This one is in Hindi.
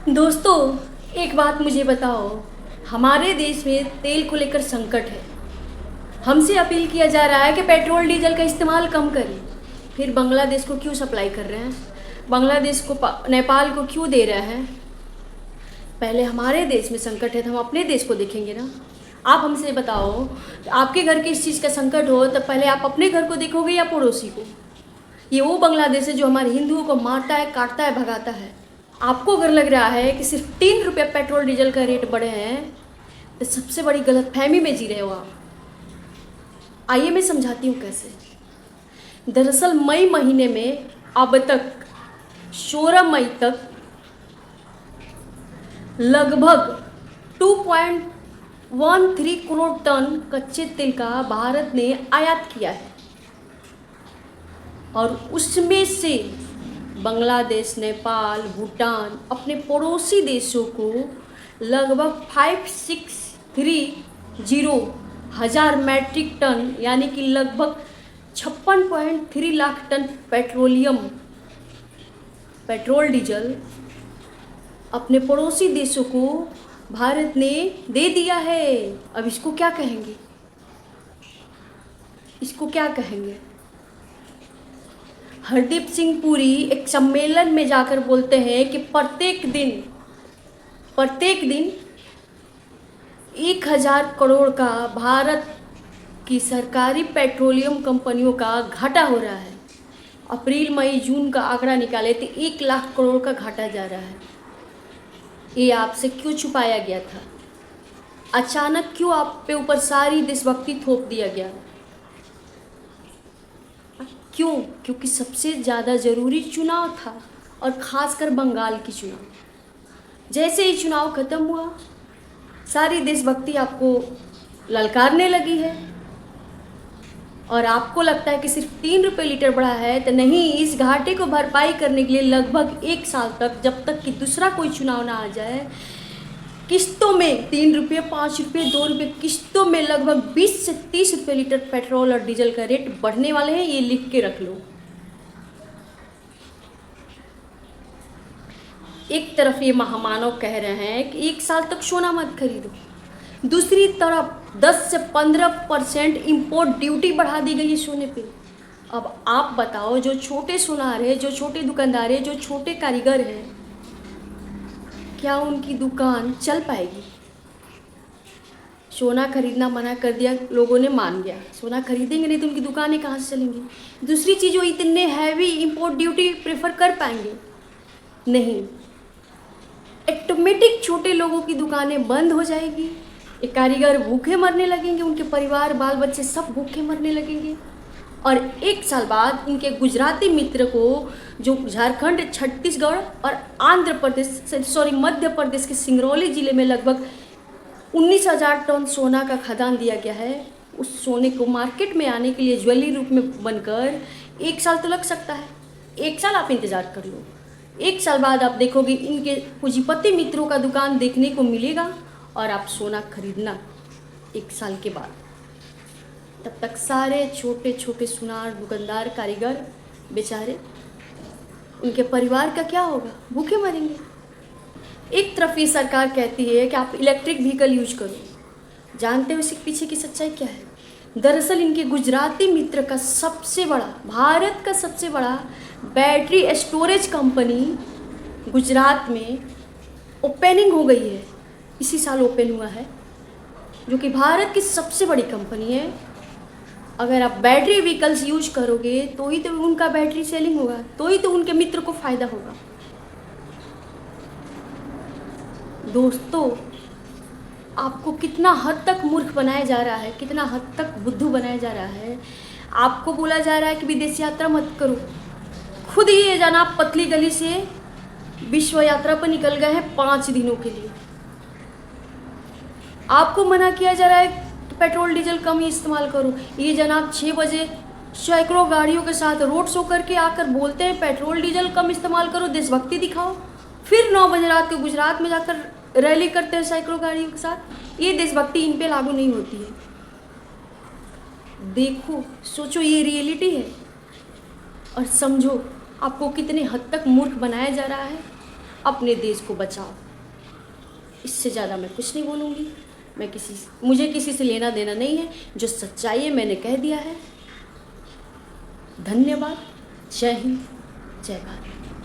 दोस्तों, एक बात मुझे बताओ। हमारे देश में तेल को लेकर संकट है। हमसे अपील किया जा रहा है कि पेट्रोल डीजल का इस्तेमाल कम करें। फिर बांग्लादेश को क्यों सप्लाई कर रहे हैं? बांग्लादेश को नेपाल को क्यों दे रहे हैं? पहले हमारे देश में संकट है तो हम अपने देश को देखेंगे ना। आप हमसे बताओ, आपके घर के इस चीज़ का संकट हो तो पहले आप अपने घर को देखोगे या पड़ोसी को? ये वो बांग्लादेश है जो हमारे हिंदुओं को मारता है, काटता है, भगाता है। आपको अगर लग रहा है कि सिर्फ 3 रुपये पेट्रोल डीजल का रेट बढ़े हैं तो सबसे बड़ी गलतफहमी में जी रहे हो आप। आइए मैं समझाती हूँ कैसे। दरअसल मई महीने में अब तक 16 मई तक लगभग 2.13 करोड़ टन कच्चे तेल का भारत ने आयात किया है और उसमें से बांग्लादेश, नेपाल, भूटान अपने पड़ोसी देशों को लगभग 563 हज़ार मैट्रिक टन यानी कि लगभग 56.3 लाख टन पेट्रोल डीजल अपने पड़ोसी देशों को भारत ने दे दिया है। अब इसको क्या कहेंगे? इसको क्या कहेंगे? हरदीप सिंह पुरी एक सम्मेलन में जाकर बोलते हैं कि प्रत्येक दिन 1000 करोड़ का भारत की सरकारी पेट्रोलियम कंपनियों का घाटा हो रहा है। अप्रैल, मई, जून का आंकड़ा निकाले तो 1 लाख करोड़ का घाटा जा रहा है। ये आपसे क्यों छुपाया गया था? अचानक क्यों आप पे ऊपर सारी देशभक्ति थोप दिया गया? क्यों? क्योंकि सबसे ज़्यादा ज़रूरी चुनाव था और ख़ासकर बंगाल की चुनाव। जैसे ही चुनाव ख़त्म हुआ सारी देशभक्ति आपको ललकारने लगी है और आपको लगता है कि सिर्फ 3 रुपये लीटर बढ़ा है तो नहीं, इस घाटे को भरपाई करने के लिए लगभग 1 साल तक, जब तक कि दूसरा कोई चुनाव ना आ जाए, किस्तों में 3 रुपये, 5 रुपये, 2 रुपये किस्तों में लगभग 20 से 30 रुपये लीटर पेट्रोल और डीजल का रेट बढ़ने वाले हैं। ये लिख के रख लो। एक तरफ ये महामानव कह रहे हैं कि 1 साल तक सोना मत खरीदो, दूसरी तरफ 10 से 15% इम्पोर्ट ड्यूटी बढ़ा दी गई है सोने पे। अब आप बताओ, जो छोटे सुनार है, जो छोटे दुकानदार है, जो छोटे कारीगर हैं, क्या उनकी दुकान चल पाएगी? सोना खरीदना मना कर दिया, लोगों ने मान गया, सोना खरीदेंगे नहीं तो उनकी दुकानें कहाँ से चलेंगी? दूसरी चीज़, वो इतने हैवी इम्पोर्ट ड्यूटी प्रेफर कर पाएंगे? नहीं। ऑटोमेटिक छोटे लोगों की दुकानें बंद हो जाएगी, ये कारीगर भूखे मरने लगेंगे, उनके परिवार, बाल बच्चे सब भूखे मरने लगेंगे। और 1 साल बाद उनके गुजराती मित्र को, जो झारखंड, छत्तीसगढ़ और मध्य प्रदेश के सिंगरौली ज़िले में लगभग 19,000 टन सोना का खदान दिया गया है, उस सोने को मार्केट में आने के लिए ज्वेलरी रूप में बनकर 1 साल तो लग सकता है। 1 साल आप इंतज़ार कर लो। 1 साल बाद आप देखोगे इनके पूंजीपति मित्रों का दुकान देखने को मिलेगा और आप सोना खरीदना 1 साल के बाद। तब तक सारे छोटे छोटे सुनार, दुकानदार, कारीगर बेचारे, उनके परिवार का क्या होगा? भूखे मरेंगे। एक तरफ ये सरकार कहती है कि आप इलेक्ट्रिक व्हीकल यूज करो, जानते हो इसके पीछे की सच्चाई क्या है? दरअसल इनके गुजराती मित्र का सबसे बड़ा, भारत का सबसे बड़ा बैटरी स्टोरेज कंपनी गुजरात में ओपनिंग हो गई है, इसी साल ओपन हुआ है, जो कि भारत की सबसे बड़ी कंपनी है। अगर आप बैटरी व्हीकल्स यूज करोगे तो ही तो उनका बैटरी सेलिंग होगा, तो ही तो उनके मित्र को फ़ायदा होगा। दोस्तों, आपको कितना हद तक मूर्ख बनाया जा रहा है, कितना हद तक बुद्धू बनाया जा रहा है। आपको बोला जा रहा है कि विदेश यात्रा मत करो, खुद ही ये जनाब पतली गली से विश्व यात्रा पर निकल गए हैं 5 दिनों के लिए। आपको मना किया जा रहा है तो पेट्रोल डीजल कम ही इस्तेमाल करो। ये जनाब 6 बजे सैकड़ों गाड़ियों के साथ रोड शो करके आकर बोलते हैं पेट्रोल डीजल कम इस्तेमाल करो, देशभक्ति दिखाओ। फिर 9 बजे रात को गुजरात में जाकर रैली करते हैं सैकड़ों गाड़ियों के साथ। ये देशभक्ति इन पे लागू नहीं होती है। देखो, सोचो, ये रियलिटी है और समझो आपको कितने हद तक मूर्ख बनाया जा रहा है। अपने देश को बचाओ। इससे ज़्यादा मैं कुछ नहीं बोलूँगी। मुझे किसी से लेना देना नहीं है। जो सच्चाई है मैंने कह दिया है। धन्यवाद। जय हिंद, जय भारत।